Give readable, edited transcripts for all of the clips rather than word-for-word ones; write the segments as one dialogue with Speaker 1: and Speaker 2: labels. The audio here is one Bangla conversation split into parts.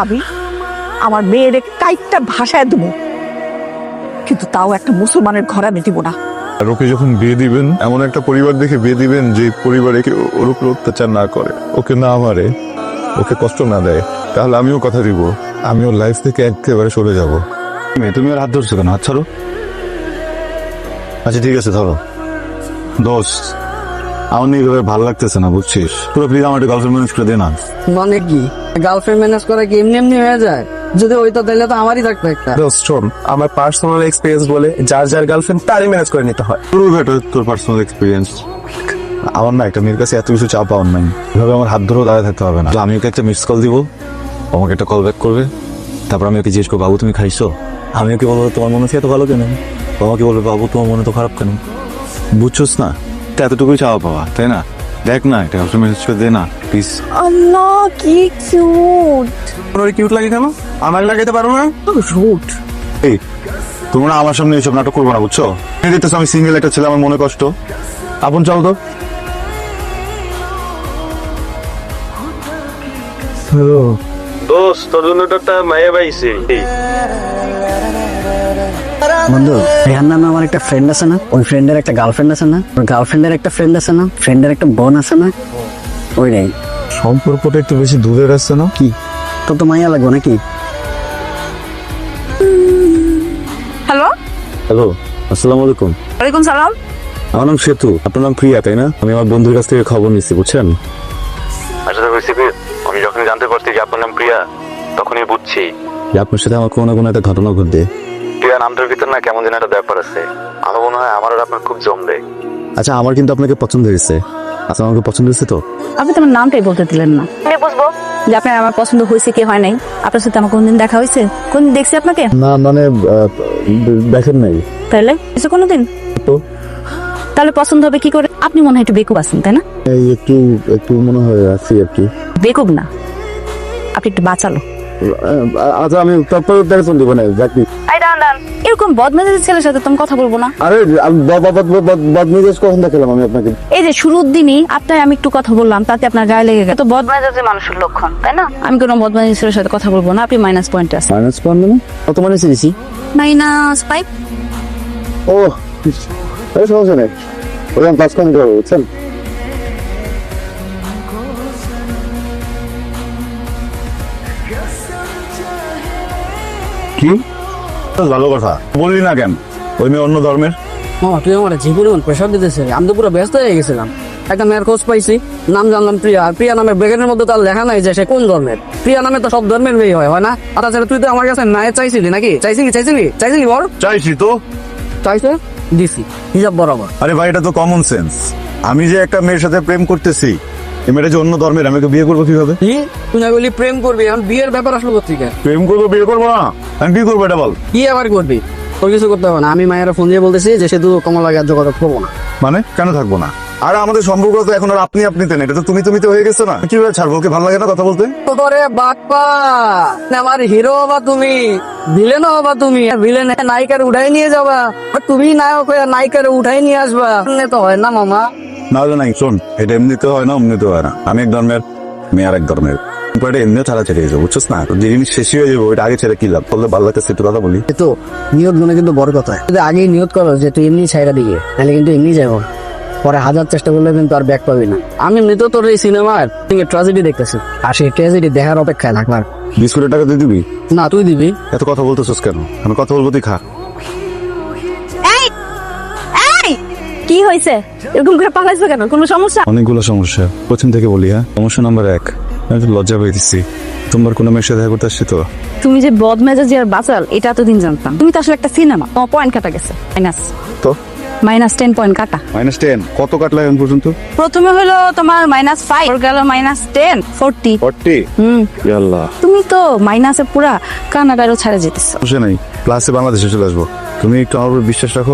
Speaker 1: আমি আমার মেয়ের কাইটটা ভাষায় দেবো, কিন্তু তাও একটা মুসলমানের ঘরে আমি দিব না।
Speaker 2: আর ওকে যখন বিয়ে দিবেন এমন একটা পরিবার দেখে বিয়ে দিবেন যে পরিবারে কেউ ওর উপর অত্যাচার না করে, ওকে না মারে, ওকে কষ্ট না দেয়। তাহলে আমিও কথা দিব, আমি ওর লাইফ থেকে একেবারে সরে যাব।
Speaker 3: তুমি ওর হাত ধরছো কেন? হাত ছাড়ো। আচ্ছা ঠিক আছে ধরো। দোস্ত, আমার নিয়ে এভাবে ভালো লাগতেছে না, বুঝছিস? পুরো প্লিজ আমার একটা গার্লফ্রেন্ড ম্যানেজ করে দে না।
Speaker 4: মানে কি গার্লফ্রেন্ড ম্যানেজ করা কি এমনি এমনি হয়ে যায়? যদি ওইটা তাহলে তো আমারই থাকতো একটা।
Speaker 5: শোন, আমার পার্সোনাল এক্সপিরিয়েন্স বলে যার যার গার্লফ্রেন্ড তারই ম্যানেজ করে নিতে হয়।
Speaker 3: পুরো বেটা তোর পার্সোনাল এক্সপিরিয়েন্স। আমার না একটা মেয়ের কাছে এত কিছু চাপ পাওয়ার নাই, এভাবে আমার হাত ধরেও দাঁড়ায় থাকতে হবে না। তো আমি ওকে একটা মিস কল দিব, আমাকে একটা কল ব্যাক করবে, তারপর আমি ওকে জিজ্ঞেস করবো বাবু তুমি খাইছো? আমি ওকে বলবো তোমার মনে হচ্ছে এত ভালো কেন? আমাকে বলবে বাবু তোমার মনে তো খারাপ কেন? বুঝছোস না, তো এতটুকুই চাওয়া পাওয়া, তাই না? দেখ না এটা মেসেজ করে দে না প্লিজ।
Speaker 1: আল্লাহ কি কিউট।
Speaker 5: তোর কিউট লাগে কেন? আমার লাগাইতে পারো না?
Speaker 1: রুট।
Speaker 3: এই তোমরা আমার সামনে এইসব নাটক করবো না, বুঝছো? দেখতেছো আমি সিঙ্গেল একটা ছেলে, আমার মনে কষ্ট। আপন চল তো।
Speaker 5: দোস্ত, তোর জন্য তো একটা মায়া পাইছি।
Speaker 4: বন্ধু, রেহান নামে আমার একটা ফ্রেন্ড আছে না, ওই ফ্রেন্ডের একটা গার্লফ্রেন্ড আছে না, ওর গার্লফ্রেন্ডের একটা ফ্রেন্ড আছে না, ফ্রেন্ডের একটা বোন আছে না, ওই রে।
Speaker 3: সম্পর্কটা একটু বেশি দূরের আসছে না?
Speaker 4: কি তোর তো মাইয়া লাগবো নাকি?
Speaker 1: হ্যালো,
Speaker 3: হ্যালো, আসসালামু আলাইকুম।
Speaker 1: ওয়ালাইকুম সালাম।
Speaker 3: আমার নাম সেতু, আপনার নাম প্রিয়া তাই না? আমি আমার বন্ধুর কাছ থেকে খবর নিচ্ছি, বুঝছেন?
Speaker 6: আসলে হয়েছে কি, আমি যখন জানতে পারছি যে আপনার নাম প্রিয়া, তখনই বুঝছি
Speaker 3: যে আপনার সাথে আমার কোনো না কোনো একটা ঘটনা ঘটবে।
Speaker 6: প্রিয়া নামটার ভিতর না কেমন যেন একটা ব্যাপার আছে। আমার মনে হয় আমার আর আপনার খুব জমবে।
Speaker 3: আচ্ছা আমার কিন্তু আপনাকে পছন্দ হয়েছে। আচ্ছা আমাকে পছন্দ হয়েছে তো?
Speaker 1: আপনি তো আমার নামটাই বলতে দিলেন না, বুঝবো যে আপনার আমার পছন্দ হয়েছে কি হয় নাই? আপনার সাথে আমার কোনদিন দেখা হয়েছে? কোনদিন দেখছি আপনাকে?
Speaker 3: না মানে দেখেন নাই
Speaker 1: তাহলে কিছু কোনোদিন
Speaker 3: তো।
Speaker 1: তাহলে পছন্দ হবে কি করে? আপনি মনে হয় একটু বেকুব আছেন, তাই না?
Speaker 3: এই একটু একটু মনে হয় আছি আর কি।
Speaker 1: বেকুব না, আপনি একটু বাঁচালো।
Speaker 3: আচ্ছা আমি তারপর দেখুন দিব না দেখবি।
Speaker 1: এরকম বদমেজাজি ছেলের সাথে তুমি কথা বলবো না।
Speaker 3: আরে বদমেজাজ কখন দেখালাম আমি আপনাকে?
Speaker 1: এই যে শুরুর দিনই আপনার আমি একটু কথা বললাম, তাতে আপনার গায়ে লেগে গেল। তো বদমেজাজি মানুষের লক্ষণ, তাই না? আমি কোনো বদমেজাজি ছেলের সাথে কথা বলবো না। আপনি মাইনাস পয়েন্টে আছেন।
Speaker 3: মাইনাস পয়েন্ট মানে কত মাইনাস দিছি?
Speaker 1: -5।
Speaker 3: ও আরে সমস্যা নেই, ওই আমি পাস করে দেবো, বুঝছেন? কি ভালো কথা বললি না কেন? ওই মেয়ে অন্য ধর্মের।
Speaker 4: তুই আমার জীবনে প্রেশার দিতেছে, আমি তো পুরো ব্যস্ত হয়ে গেছিলাম। একটা মেয়ের খোঁজ পাইছি, নাম জানলাম প্রিয়া। আর প্রিয়া নামের ব্যাগের মধ্যে তার লেখা নাই যে সে কোন ধর্মের। প্রিয়া নামে তো সব ধর্মের মেয়ে হয় না? আর তাছাড়া তুই তো আমার কাছে না চাইছিলি নাকি? চাইছিলি বল।
Speaker 3: চাইছি তো,
Speaker 4: চাইছে দিছি হিসাব বরাবর।
Speaker 3: আরে ভাই এটা তো কমন সেন্স। আমি যে একটা মেয়ের সাথে প্রেম করতেছি, এই মেয়েটা যে অন্য ধর্মের, আমি ওকে বিয়ে করবো কিভাবে?
Speaker 4: কি তুই না বলি প্রেম করবি? এখন বিয়ের ব্যাপার আসলো কোথেকে?
Speaker 3: প্রেম করবো বিয়ে করবো না, আমি কি করবো এটা বল।
Speaker 4: কি আবার করবি? তোর কিছু করতে হবে না। আমি মায়ের ফোন দিয়ে বলতেছি যে সে দু কমলাকে আর যোগাযোগ করবো না।
Speaker 3: মানে কেন থাকবো না? আর আমাদের সম্পর্ক তো এখন আর আপনি আপনিতে না, এটা তো তুমি তো হয়ে গেছে না। কিভাবে ছাড়বো? ওকে ভালো লাগে না কথা বলতে?
Speaker 4: তোরে বাপ্পা, আমার হিরো হবা তুমি, ভিলেন হবা তুমি। ভিলেন নায়িকার উঠাই নিয়ে যাবা, আর তুমি নায়ক হয়ে নায়িকার উঠাই নিয়ে আসবা। তো হয় না মামা।
Speaker 3: না নাই শোন, এটা এমনিতে হয় না অমনিতে হয় না। আমি এক ধর্মের, মেয়ে আর এক ধর্মের, এমনিও ছাড়া ছেড়ে যাবো, বুঝছিস না? যে জিনিস শেষই হয়ে যাবো ওইটা আগে ছেড়ে কি লাভ? বললে ভালো লাগতেছে একটু কথা বলি
Speaker 4: তো নিয়ত গুলো কিন্তু বড় কথা। যদি আগেই নিয়ত করো যে তুই এমনি ছাইরা দিকে, তাহলে কিন্তু এমনি যাবো। পরে হাজার চেষ্টা করলে কিন্তু আর ব্যাক পাবি না। আমি এমনিতেও তোর এই সিনেমার ট্র্যাজেডি দেখতেছি, আর সেই ট্র্যাজেডি দেখার অপেক্ষায় থাকবার।
Speaker 3: বিস্কুটের টাকা দিয়ে দিবি?
Speaker 4: না তুই দিবি।
Speaker 3: এত কথা বলতেছিস কেন? আমি কথা বলবো, তুই খা।
Speaker 1: কি হয়েছে? এরকম করে পালাইছো কেন? কোনো সমস্যা?
Speaker 3: অনেকগুলো সমস্যা, প্রথম থেকে বলি। হ্যাঁ, সমস্যা নাম্বার 1, আমি তো লজ্জা পেয়েছি। তোমার কোনো মেয়ের সাথে দেখা করতে আসছি তো?
Speaker 1: তুমি যে বদমেজাজি আর বাচাল, এটা এতদিন জানতাম। তুমি তো আসলে একটা সিনেমা। তোমার পয়েন্ট কাটা গেছে, মাইনাস।
Speaker 3: তো
Speaker 1: -10 পয়েন্ট কাটা।
Speaker 3: -10 কত কাটলা এখন পর্যন্ত?
Speaker 1: প্রথমে হলো তোমার -5, ওর গেল -10, 40।
Speaker 3: 40? আল্লাহ,
Speaker 1: তুমি তো মাইনাসে পুরা কানাডারও ছাড়া যেতেছ।
Speaker 3: সমস্যা নেই, ক্লাসে বাংলাদেশে চলে আসবো। তুমি একটু আমার উপর বিশ্বাস রাখো।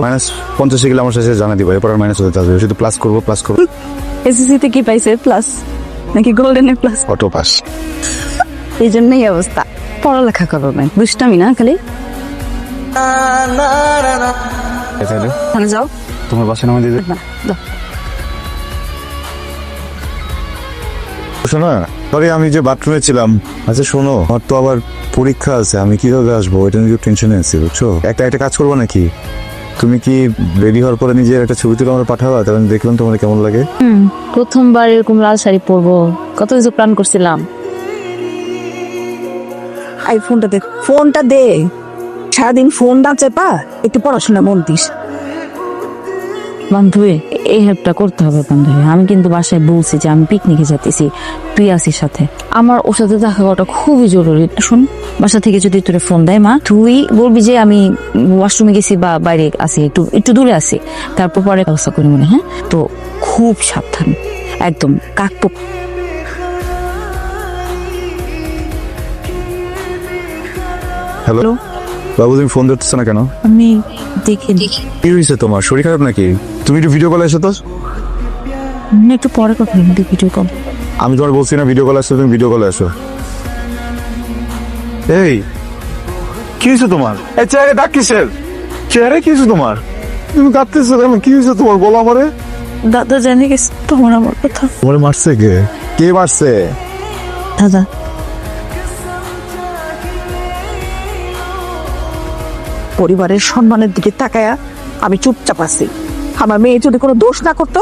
Speaker 3: -50 গেলে আমার সাথে জানা দিবা, এরপর আর মাইনাস হতে আসবে। শুধু প্লাস করবো।
Speaker 1: এসএসসি তে কি পাইছে? প্লাস নাকি গোল্ডেন প্লাস?
Speaker 3: Auto pass.
Speaker 1: এই জন্যই অবস্থা। পড়ালেখা করো না, দুষ্টামি না খালি। ওখানে যাও।
Speaker 3: তোমার বাসা নামে দিয়ে
Speaker 1: না, যাও।
Speaker 3: শোনো, সরি আমি যে বাথরুমে ছিলাম। আচ্ছা শোনো, আমার তো আবার পরীক্ষা আছে, আমি কিভাবে আসবো এটা নিয়ে টেনশনে আছি বুঝছো। একটা কাজ করবো নাকি, তুমি কি রেডি হওয়ার পরে নিজের একটা ছবি তুলে আমার পাঠাবা, তাহলে আমি দেখলাম তোমার কেমন লাগে।
Speaker 1: প্রথমবার এরকম লাল শাড়ি পরবো, কত কিছু প্ল্যান করছিলাম।
Speaker 7: আই ফোনটা দে সারাদিন ফোন না চেপা একটু পড়াশোনা মন দিস।
Speaker 1: বান্ধবী এই হেল্পটা করতে হবে বান্ধবী। আমি কিন্তু বাসায় বলছি যে আমি পিকনিকে যেতেছি প্রিয়াসির সাথে, আমার ওর সাথে দেখা করাটা খুবই জরুরি। শোন, বাসা থেকে যদি তোরে ফোন দেয় মা, তুই বলবি যে আমি ওয়াশরুমে গেছি বা বাইরে আছি, একটু দূরে আছি, তারপর পরে ব্যবস্থা করি মনে। হ্যাঁ, তো খুব সাবধান, একদম কাক
Speaker 3: হ্যালো বাবু, তুমি ফোন ধরতেছো না কেন?
Speaker 1: আমি দেখি
Speaker 3: কি হয়েছে তোমার, শরীর খারাপ নাকি? তুমি একটু ভিডিও কলে এসো তো।
Speaker 1: একটু পরে কথা বলি, ভিডিও কল।
Speaker 3: আমি তোমার বলছি না ভিডিও কল আসছো, তুমি ভিডিও কলে আসো। এই কি হয়েছে তোমার? এই চেহারা ডাক কিসের? চেহারা কি হয়েছে তোমার? তুমি কাঁদতেছো কেন? কি হয়েছে তোমার, বলো আমারে।
Speaker 1: দাদা জানি গেছে তোমার আমার কথা।
Speaker 3: তোমার মারছে কে? কে মারছে?
Speaker 1: দাদা
Speaker 7: পরিবারের সম্মানের দিকে তাকায়া আমি চুপচাপ আছি। আমার মেয়ে যদি কোনো দোষ না করতো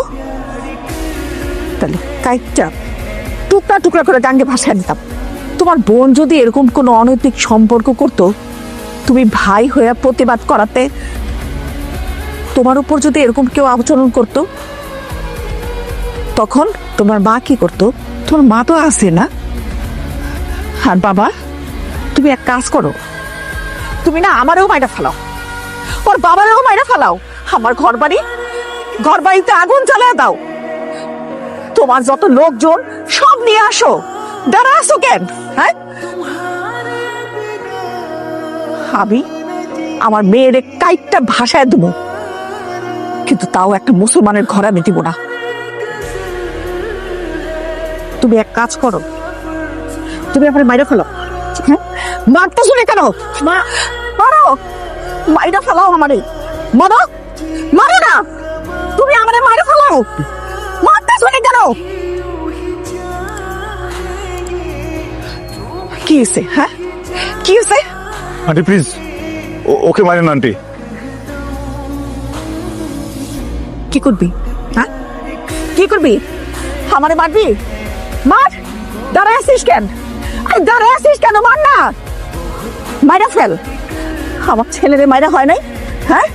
Speaker 7: তাহলে কাইটটা টুকরা টুকরা করে গাঙ্গে ভাসায় দিতাম। তোমার বোন যদি এরকম কোনো অনৈতিক সম্পর্ক করতো, তুমি ভাই হয়ে প্রতিবাদ করাতে, তোমার উপর যদি এরকম কেউ আচরণ করতো, তখন তোমার মা কি করতো? তোমার মা তো আছে না? আর বাবা, তুমি এক কাজ করো, তুমি না আমারও মাইরা ফেলাও, ওর বাবারও মাইরা ফেলাও, আমার ঘর বাড়িতে আগুন জ্বালিয়ে দাও, তোমার যত লোকজন সব নিয়ে আসো। দাঁড়া আসো কেন? হ্যাঁ, আমি আমার মেয়ের কাইটটা ভাষায় দেবো, কিন্তু তাও একটা মুসলমানের ঘরে আমি দিব না। তুমি এক কাজ করো, তুমি আমার মাইরা ফেলো। হ্যাঁ, মারতে শুনে কেন? মারো, মাইরা ফেলাও আমারে। মারো না, তুমি আমারে মাইরা ফেলাও। মারতে শুনে কেন? কি হয়েছে? হ্যাঁ, কি হয়েছে?
Speaker 3: আন্টি প্লিজ, ওকে মারেন না আন্টি।
Speaker 7: কি করবি? হ্যাঁ, কি করবি? আমারে মারবি? মার, দাঁড়ায় আছিস কেন? দাঁড়ায় আছিস কেন? মার না, মাইরা ফেল। আমার ছেলেরে মাইরা হয় নাই? হ্যাঁ,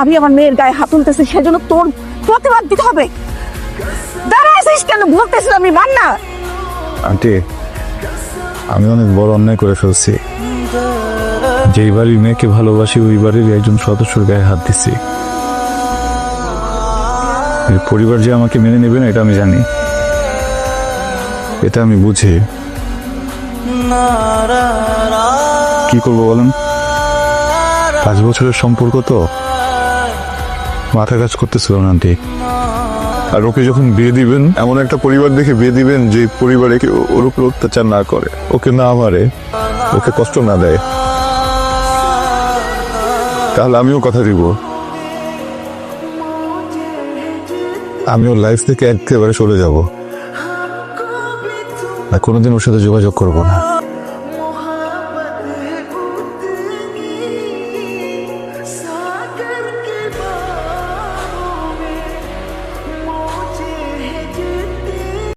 Speaker 7: আমি আমার মেয়ের গায়ে হাত তুলতেছি, সেজন্য তোর প্রতিবাদ দিতে হবে। দাঁড়ায় আছিস কেন? বলতেছি আমি, মার না।
Speaker 3: আন্টি, আমি অনেক বড় অন্যায় করে ফেলছি। যেই বাড়ির মেয়েকে ভালোবাসি ওই বাড়ির একজন সদস্যর গায়ে হাত দিচ্ছি। এর পরিবার যে আমাকে মেনে নেবে না এটা আমি জানি, এটা আমি বুঝি। কি করবো বলেন? 5 বছরের সম্পর্ক তো, মাথা কাজ করতেছিল না আন্টি।
Speaker 2: আর ওকে যখন বিয়ে দিবেন, এমন একটা পরিবার দেখে বিয়ে দিবেন যে পরিবারে কেউ ওর উপর অত্যাচার না করে, ওকে না মারে, ওকে কষ্ট না দেয়। তাহলে আমিও কথা দিব, আমি ওর লাইফ থেকে একেবারে সরে যাব, আর কোনোদিন ওর সাথে যোগাযোগ করবো না।